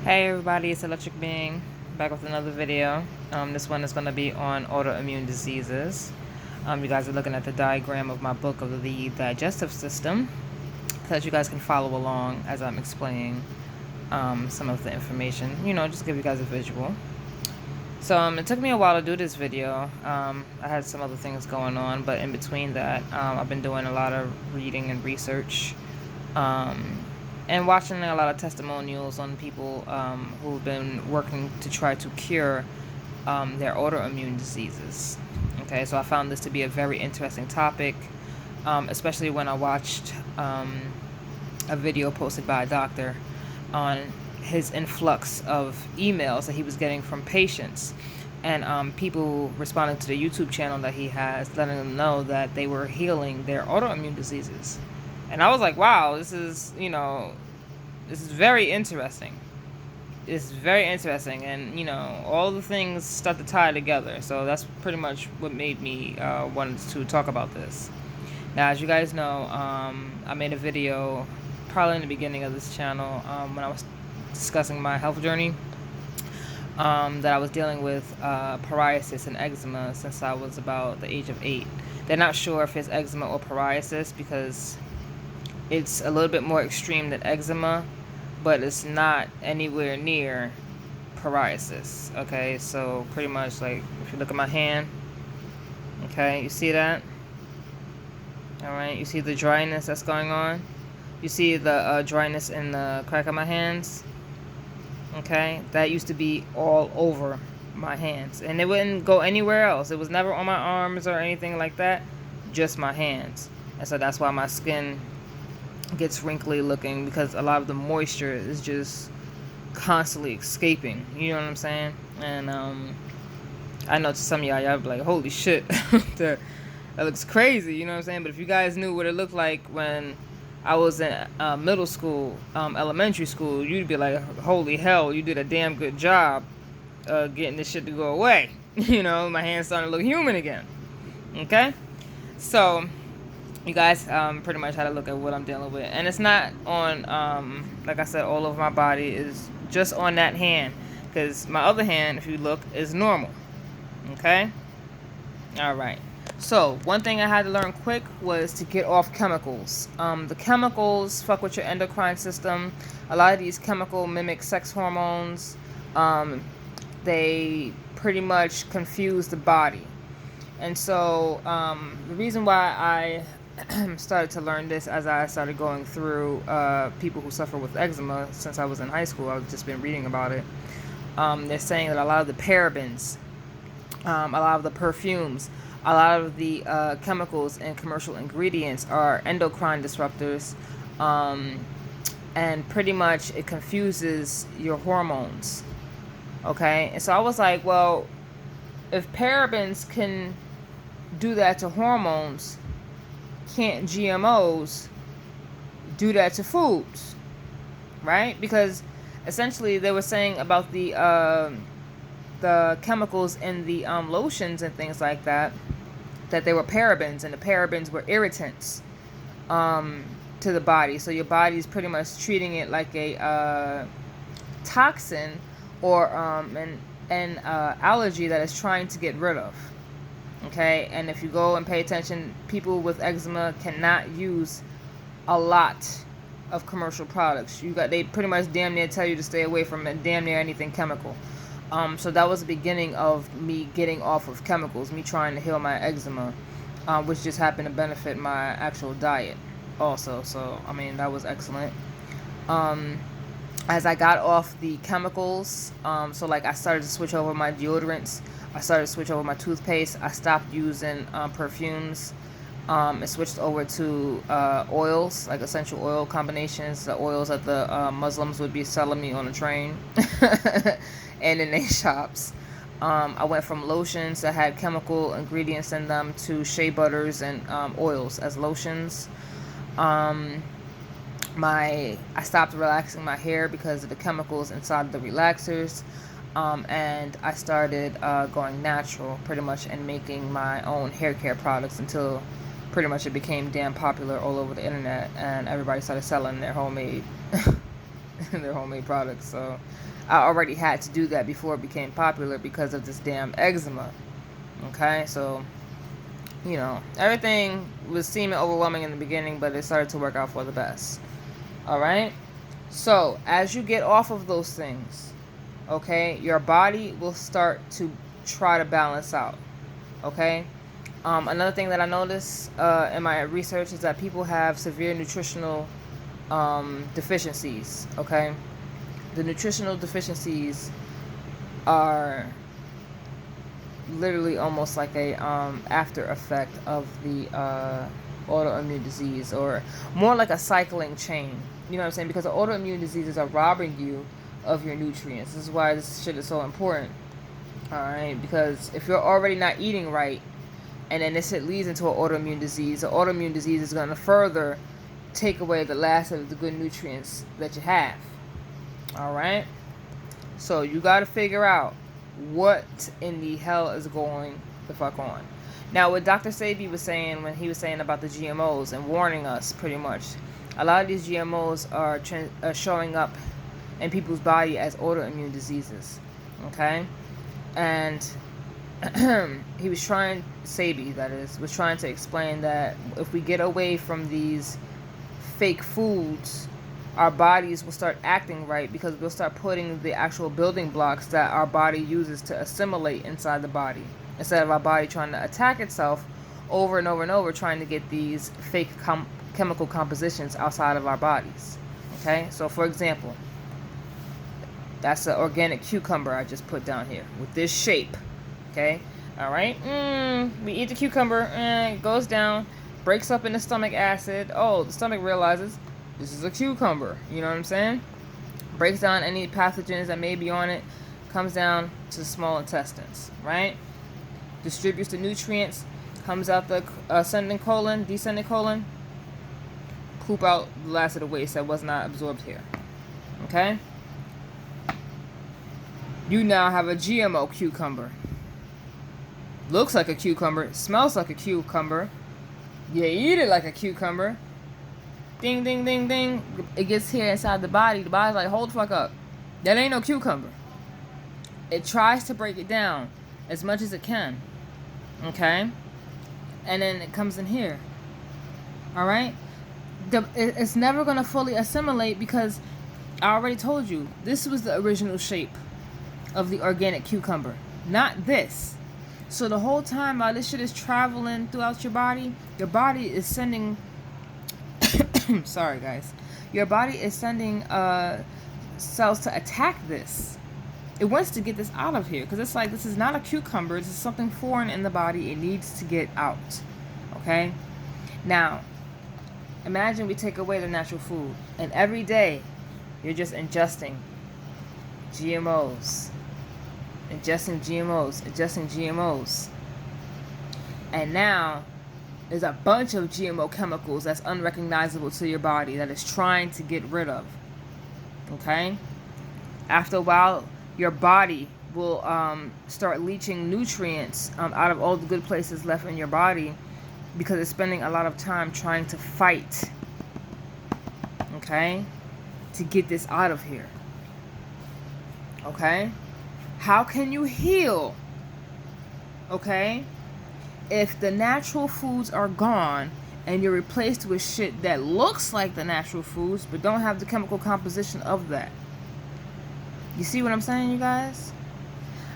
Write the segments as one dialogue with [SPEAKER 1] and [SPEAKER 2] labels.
[SPEAKER 1] Hey everybody, it's Electric Being back with another video. This one is going to be on autoimmune diseases. You guys are looking at the diagram of my book of the digestive system so that you guys can follow along as I'm explaining some of the information. Just give you guys a visual. So it took me a while to do this video. I had some other things going on, but in between that, I've been doing a lot of reading and research. And watching a lot of testimonials on people who've been working to try to cure their autoimmune diseases. Okay, so I found this to be a very interesting topic, especially when I watched a video posted by a doctor on his influx of emails that he was getting from patients and people responding to the YouTube channel that he has, letting them know that they were healing their autoimmune diseases. And I was like, wow, this is very interesting. It's very interesting, and all the things start to tie together. So that's pretty much what made me want to talk about this. Now, as you guys know, I made a video probably in the beginning of this channel when I was discussing my health journey, that I was dealing with psoriasis and eczema since I was about the age of 8. They're not sure if it's eczema or psoriasis because it's a little bit more extreme than eczema, but it's not anywhere near psoriasis. Okay, so pretty much, like, if you look at my hand, okay, you see that? All right, you see the dryness that's going on? You see the dryness in the crack of my hands? Okay, that used to be all over my hands, and it wouldn't go anywhere else. It was never on my arms or anything like that, just my hands. And so that's why my skin gets wrinkly looking, because a lot of the moisture is just constantly escaping. You know what I'm saying? And I know to some of y'all be like, holy shit, that looks crazy. You know what I'm saying? But if you guys knew what it looked like when I was in middle school, elementary school, you'd be like, holy hell, you did a damn good job getting this shit to go away. My hands starting to look human again. Okay? So you guys pretty much had to look at what I'm dealing with. And it's not on, like I said, all over my body. Is just on that hand. Because my other hand, if you look, is normal. Okay? Alright. So, one thing I had to learn quick was to get off chemicals. The chemicals fuck with your endocrine system. A lot of these chemicals mimic sex hormones. They pretty much confuse the body. And so, the reason why I started to learn this as I started going through people who suffer with eczema since I was in high school. I've just been reading about it. They're saying that a lot of the parabens, a lot of the perfumes, a lot of the chemicals and commercial ingredients are endocrine disruptors, and pretty much it confuses your hormones. Okay, and so I was like, well, if parabens can do that to hormones, can't GMOs do that to foods, right? Because essentially they were saying about the chemicals in the lotions and things like that they were parabens, and the parabens were irritants to the body. So your body's pretty much treating it like a toxin or an allergy that it's trying to get rid of. Okay, and if you go and pay attention, people with eczema cannot use a lot of commercial products. They pretty much damn near tell you to stay away from damn near anything chemical. So that was the beginning of me getting off of chemicals, me trying to heal my eczema, which just happened to benefit my actual diet also. So, I mean, that was excellent. As I got off the chemicals, so like I started to switch over my deodorants, I started to switch over my toothpaste, I stopped using perfumes, and switched over to oils, like essential oil combinations, the oils that the Muslims would be selling me on the train and in their shops. I went from lotions that had chemical ingredients in them to shea butters and oils as lotions. I stopped relaxing my hair because of the chemicals inside the relaxers, and I started going natural pretty much and making my own hair care products until pretty much it became damn popular all over the internet, and everybody started selling their homemade their homemade products. So I already had to do that before it became popular because of this damn eczema. Okay, so, you know, everything was seeming overwhelming in the beginning, but it started to work out for the best. Alright? So, as you get off of those things, okay, your body will start to try to balance out. Okay? Another thing that I noticed in my research is that people have severe nutritional deficiencies. Okay? The nutritional deficiencies are literally almost like a after effect of the autoimmune disease, or more like a cycling chain. You know what I'm saying? Because the autoimmune diseases are robbing you of your nutrients. This is why this shit is so important. Alright? Because if you're already not eating right, and then this shit leads into an autoimmune disease, the autoimmune disease is going to further take away the last of the good nutrients that you have. Alright? So you got to figure out what in the hell is going the fuck on. Now, what Dr. Sebi was saying when he was saying about the GMOs and warning us, pretty much, a lot of these GMOs are showing up in people's body as autoimmune diseases. Okay? And he was trying, Sebi that is, was trying to explain that if we get away from these fake foods, our bodies will start acting right, because we'll start putting the actual building blocks that our body uses to assimilate inside the body, instead of our body trying to attack itself over and over and over, trying to get these fake chemical compositions outside of our bodies. Okay, so for example, that's an organic cucumber I just put down here with this shape. Okay, all right. We eat the cucumber, it goes down, breaks up into stomach acid. Oh, the stomach realizes this is a cucumber. You know what I'm saying? Breaks down any pathogens that may be on it, comes down to the small intestines, right? Distributes the nutrients, comes out the ascending colon, descending colon, poop out the last of the waste that was not absorbed here. Okay? You now have a GMO cucumber. Looks like a cucumber, smells like a cucumber. You eat it like a cucumber. Ding, ding, ding, ding. It gets here inside the body. The body's like, hold the fuck up. That ain't no cucumber. It tries to break it down as much as it can. Okay? And then it comes in here. Alright? It's never going to fully assimilate, because I already told you, this was the original shape of the organic cucumber. Not this. So the whole time while this shit is traveling throughout your body is sending... sorry guys, your body is sending cells to attack this. It wants to get this out of here, because it's like, this is not a cucumber, this is something foreign in the body. It needs to get out. Okay, now imagine we take away the natural food, and every day you're just ingesting GMOs, and now there's a bunch of GMO chemicals that's unrecognizable to your body that is trying to get rid of. Okay? After a while, your body will start leaching nutrients out of all the good places left in your body, because it's spending a lot of time trying to fight. Okay? To get this out of here. Okay? How can you heal? Okay? If the natural foods are gone and you're replaced with shit that looks like the natural foods but don't have the chemical composition of that. You see what I'm saying, you guys?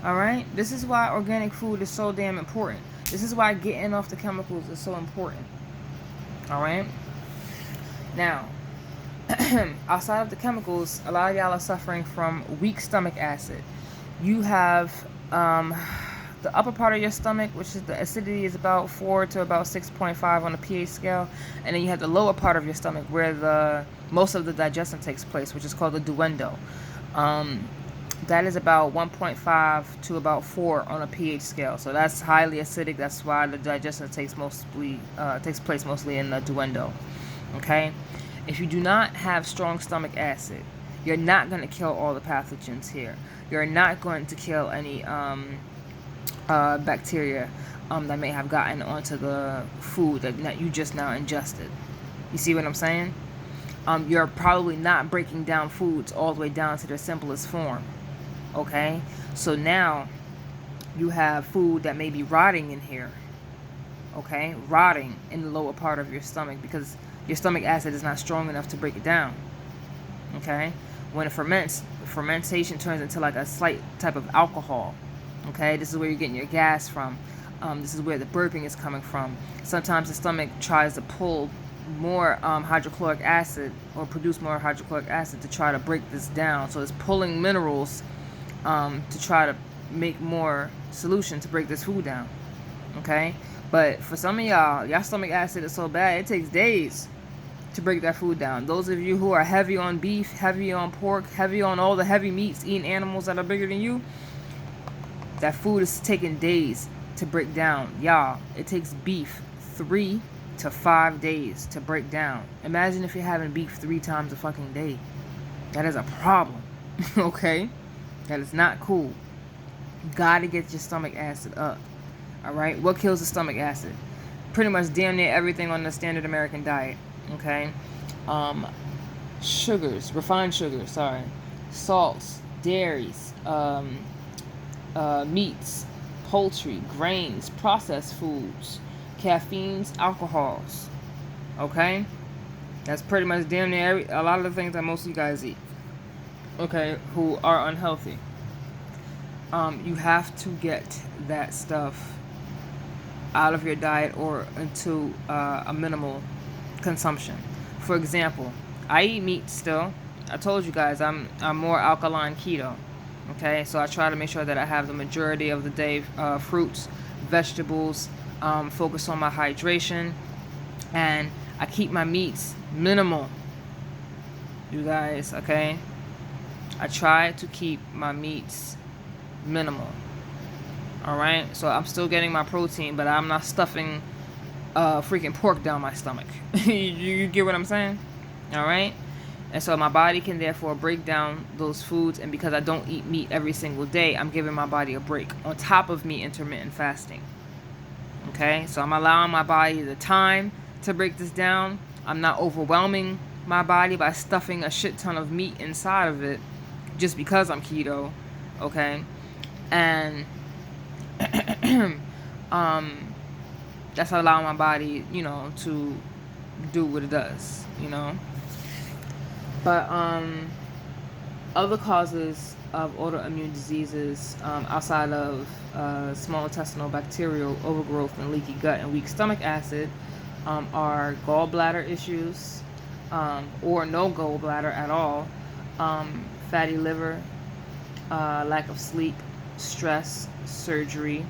[SPEAKER 1] Alright? This is why organic food is so damn important. This is why getting off the chemicals is so important. Alright? Now, outside of the chemicals, a lot of y'all are suffering from weak stomach acid. You have the upper part of your stomach, which is the acidity is about 4 to about 6.5 on the pH scale, and then you have the lower part of your stomach where the most of the digestion takes place, which is called the duodenum. That is about 1.5 to about 4 on a pH scale, so that's highly acidic. That's why the digestion takes place mostly in the duodenum. Okay, if you do not have strong stomach acid, you're not going to kill all the pathogens here. You're not going to kill any bacteria that may have gotten onto the food that you just now ingested. You see what I'm saying? you're probably not breaking down foods all the way down to their simplest form. Okay, so now you have food that may be rotting in here. Okay, rotting in the lower part of your stomach because your stomach acid is not strong enough to break it down. Okay, when it ferments, fermentation turns into like a slight type of alcohol. Okay, this is where you're getting your gas from. This is where the burping is coming from. Sometimes the stomach tries to pull more hydrochloric acid or produce more hydrochloric acid to try to break this down. So it's pulling minerals to try to make more solution to break this food down. Okay, but for some of y'all stomach acid is so bad it takes days to break that food down. Those of you who are heavy on beef, heavy on pork, heavy on all the heavy meats, eating animals that are bigger than you, that food is taking days to break down. Y'all, it takes beef 3 to 5 days to break down. Imagine if you're having beef 3 times a fucking day. That is a problem. Okay, that is not cool. You gotta get your stomach acid up. All right, what kills the stomach acid? Pretty much damn near everything on the standard American diet. Okay, sugars, refined sugars, salts, dairies, meats, poultry, grains, processed foods, caffeines, alcohols. Okay, that's pretty much damn near a lot of the things that most of you guys eat. Okay, who are unhealthy. You have to get that stuff out of your diet or into a minimal consumption. For example, I eat meat still. I told you guys I'm more alkaline keto. Okay, so I try to make sure that I have the majority of the day fruits, vegetables, focus on my hydration, and I keep my meats minimal. You guys, okay? I try to keep my meats minimal. All right, so I'm still getting my protein, but I'm not stuffing freaking pork down my stomach. You get what I'm saying? All right, and so my body can therefore break down those foods, and because I don't eat meat every single day, I'm giving my body a break on top of me intermittent fasting. Okay, so I'm allowing my body the time to break this down. I'm not overwhelming my body by stuffing a shit ton of meat inside of it just because I'm keto. Okay, and that's allowing my body, to do what it does, But other causes of autoimmune diseases outside of small intestinal bacterial overgrowth and leaky gut and weak stomach acid are gallbladder issues or no gallbladder at all, fatty liver, lack of sleep, stress, surgery,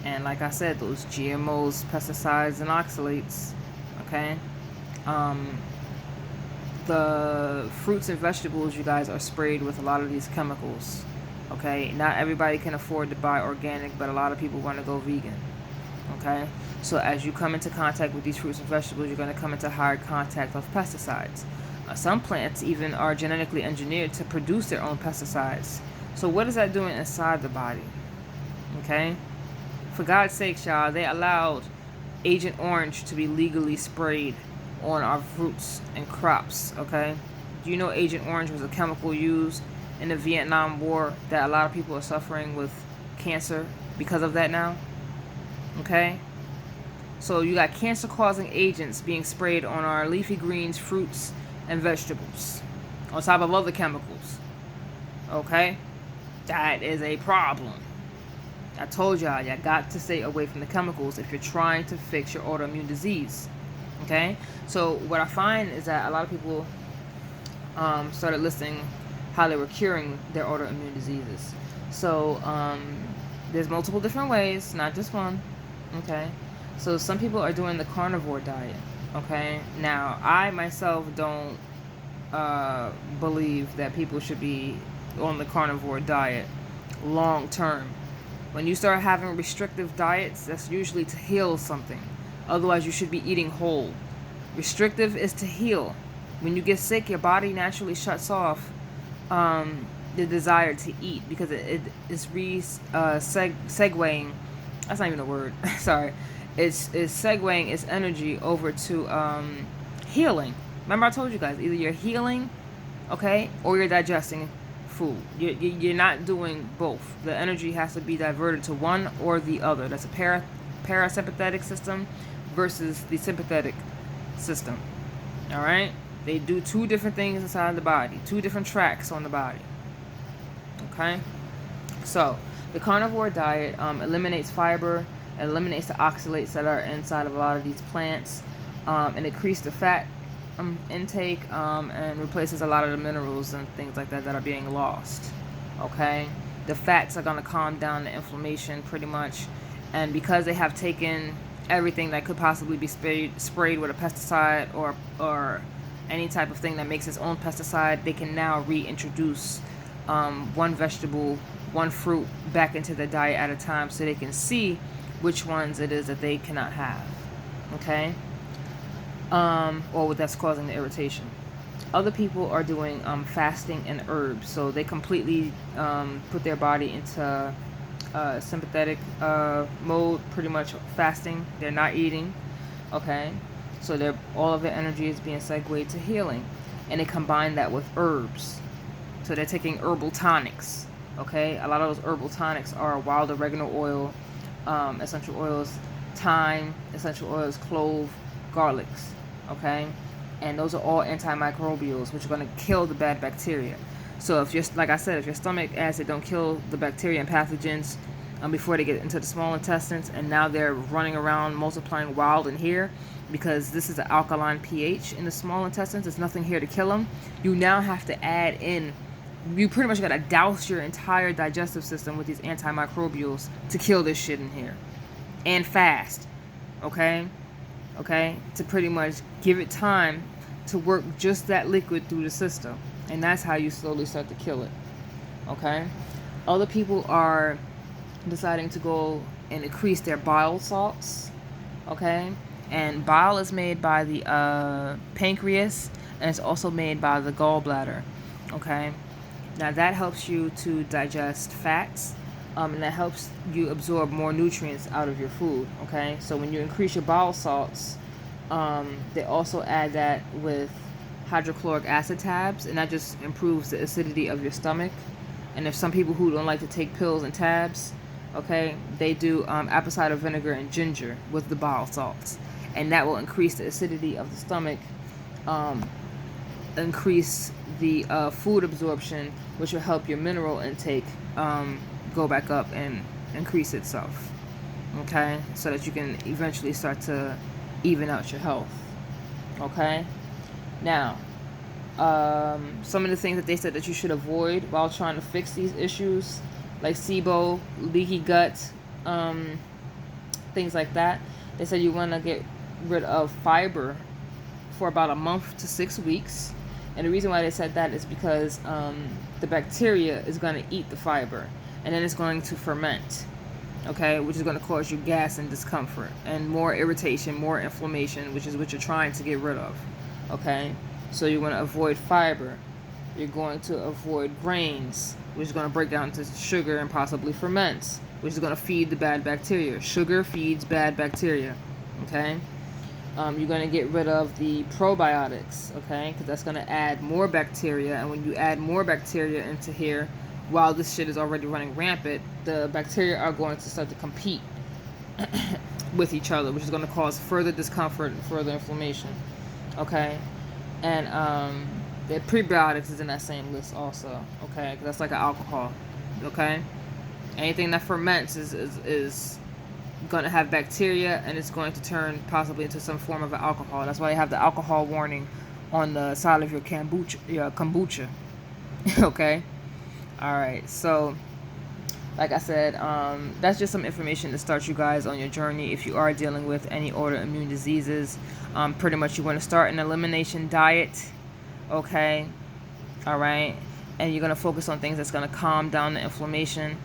[SPEAKER 1] and like I said, those GMOs, pesticides, and oxalates. Okay, the fruits and vegetables, you guys, are sprayed with a lot of these chemicals. Okay, not everybody can afford to buy organic, but a lot of people want to go vegan. Okay, so as you come into contact with these fruits and vegetables, you're going to come into higher contact with pesticides. Some plants even are genetically engineered to produce their own pesticides. So what is that doing inside the body? Okay, for God's sakes, y'all, they allowed Agent Orange to be legally sprayed on our fruits and crops. Okay, do you know Agent Orange was a chemical used in the Vietnam War that a lot of people are suffering with cancer because of that now? Okay, so you got cancer causing agents being sprayed on our leafy greens, fruits, and vegetables on top of other chemicals. Okay, that is a problem. I told y'all, you got to stay away from the chemicals if you're trying to fix your autoimmune disease. Okay, so what I find is that a lot of people started listing how they were curing their autoimmune diseases. So there's multiple different ways, not just one. Okay, so some people are doing the carnivore diet. Okay, now I myself don't believe that people should be on the carnivore diet long term. When you start having restrictive diets, that's usually to heal something. Otherwise, you should be eating whole. Restrictive is to heal. When you get sick, your body naturally shuts off the desire to eat because it is segueing. That's not even a word. Sorry. It's segueing its energy over to healing. Remember I told you guys, either you're healing, okay, or you're digesting food. You're not doing both. The energy has to be diverted to one or the other. That's a parasympathetic system versus the sympathetic system. All right? They do two different things inside the body, two different tracks on the body. Okay? So, the carnivore diet eliminates fiber, eliminates the oxalates that are inside of a lot of these plants, and increase the fat intake, and replaces a lot of the minerals and things like that are being lost. Okay? The fats are going to calm down the inflammation pretty much, and because they have taken everything that could possibly be sprayed with a pesticide or any type of thing that makes its own pesticide, they can now reintroduce one vegetable, one fruit back into their diet at a time, so they can see which ones it is that they cannot have. Okay? Or that's causing the irritation. Other people are doing fasting and herbs, so they completely put their body into sympathetic mode, pretty much fasting. They're not eating. Okay? So all of their energy is being segued to healing, and they combine that with herbs. So they're taking herbal tonics. Okay, a lot of those herbal tonics are wild oregano oil, essential oils, thyme, essential oils, clove, garlics. Okay, and those are all antimicrobials, which are going to kill the bad bacteria. So if like I said, if your stomach acid don't kill the bacteria and pathogens before they get into the small intestines, and now they're running around multiplying wild in here, because this is an alkaline pH in the small intestines, there's nothing here to kill them. You now have to add in, you pretty much got to douse your entire digestive system with these antimicrobials to kill this shit in here. And fast. Okay? Okay? To pretty much give it time to work just that liquid through the system. And that's how you slowly start to kill it. Okay? Other people are deciding to go and increase their bile salts. Okay? And bile is made by the pancreas, and it's also made by the gallbladder. Okay? Now that helps you to digest fats, and that helps you absorb more nutrients out of your food. Okay, so when you increase your bile salts, they also add that with hydrochloric acid tabs, and that just improves the acidity of your stomach. And if some people who don't like to take pills and tabs, okay, they do apple cider vinegar and ginger with the bile salts, and that will increase the acidity of the stomach, increase the food absorption, which will help your mineral intake go back up and increase itself. Okay, so that you can eventually start to even out your health. Okay, now some of the things that they said that you should avoid while trying to fix these issues, like SIBO, leaky gut, things like that. They said you want to get rid of fiber for about a month to 6 weeks. And the reason why they said that is because the bacteria is going to eat the fiber, and then it's going to ferment, okay, which is going to cause you gas and discomfort and more irritation, more inflammation, which is what you're trying to get rid of. Okay, so you're going to avoid fiber. You're going to avoid grains, which is going to break down to sugar and possibly ferments, which is going to feed the bad bacteria. Sugar feeds bad bacteria. Okay. You're going to get rid of the probiotics, okay, because that's going to add more bacteria, and when you add more bacteria into here, while this shit is already running rampant, the bacteria are going to start to compete with each other, which is going to cause further discomfort and further inflammation, okay, and the prebiotics is in that same list also, okay, because that's like an alcohol, okay, anything that ferments is going to have bacteria, and it's going to turn possibly into some form of an alcohol. That's why they have the alcohol warning on the side of your kombucha. Okay, all right, so like I said, that's just some information to start you guys on your journey if you are dealing with any autoimmune diseases. Pretty much you want to start an elimination diet, okay, all right, and you're going to focus on things that's going to calm down the inflammation,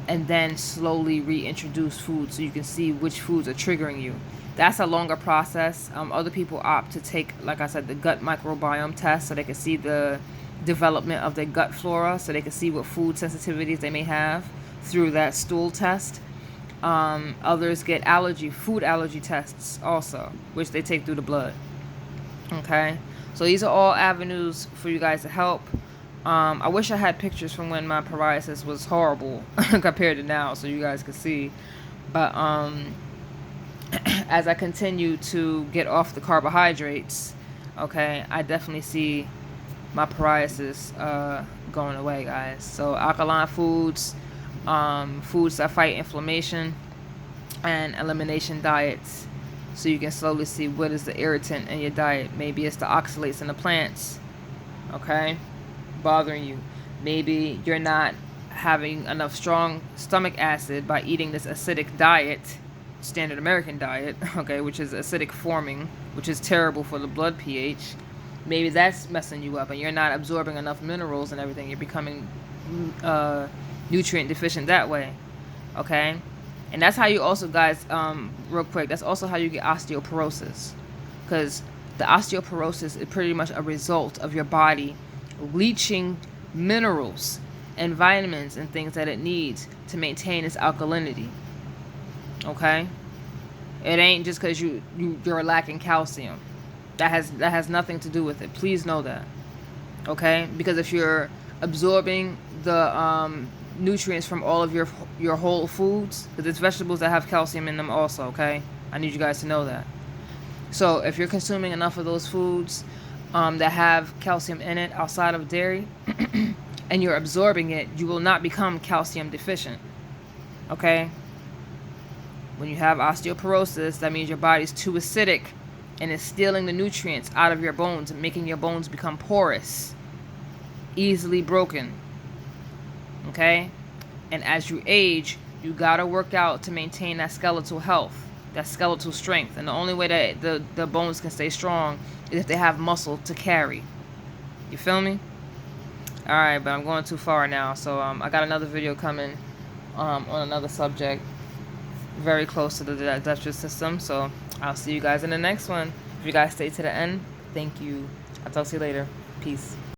[SPEAKER 1] and then slowly reintroduce food so you can see which foods are triggering you. That's a longer process. Other people opt to take, like I said, the gut microbiome test so they can see the development of their gut flora, so they can see what food sensitivities they may have through that stool test. Others get food allergy tests also, which they take through the blood. Okay, so these are all avenues for you guys to help. I wish I had pictures from when my psoriasis was horrible compared to now, so you guys could see. But as I continue to get off the carbohydrates, okay, I definitely see my psoriasis going away, guys. So alkaline foods, foods that fight inflammation, and elimination diets. So you can slowly see what is the irritant in your diet. Maybe it's the oxalates in the plants, okay, bothering you. Maybe you're not having enough strong stomach acid by eating this acidic diet, standard American diet, okay, which is acidic forming, which is terrible for the blood pH. Maybe that's messing you up and you're not absorbing enough minerals and everything. You're becoming nutrient deficient that way, okay? And that's how you also, guys, real quick, that's also how you get osteoporosis. Because the osteoporosis is pretty much a result of your body leaching minerals and vitamins and things that it needs to maintain its alkalinity. Okay? It ain't just because you're lacking calcium. That has nothing to do with it. Please know that. Okay? Because if you're absorbing the nutrients from all of your whole foods, because there's vegetables that have calcium in them also, okay? I need you guys to know that. So if you're consuming enough of those foods that have calcium in it outside of dairy and you're absorbing it, you will not become calcium deficient, okay? When you have osteoporosis, that means your body's too acidic and it's stealing the nutrients out of your bones and making your bones become porous, easily broken. Okay? And as you age, you gotta work out to maintain that skeletal health, that skeletal strength. And the only way that the bones can stay strong is if they have muscle to carry. You feel me? Alright, but I'm going too far now. So I got another video coming on another subject very close to the digestive system. So I'll see you guys in the next one. If you guys stay to the end, thank you. I'll talk to you later. Peace.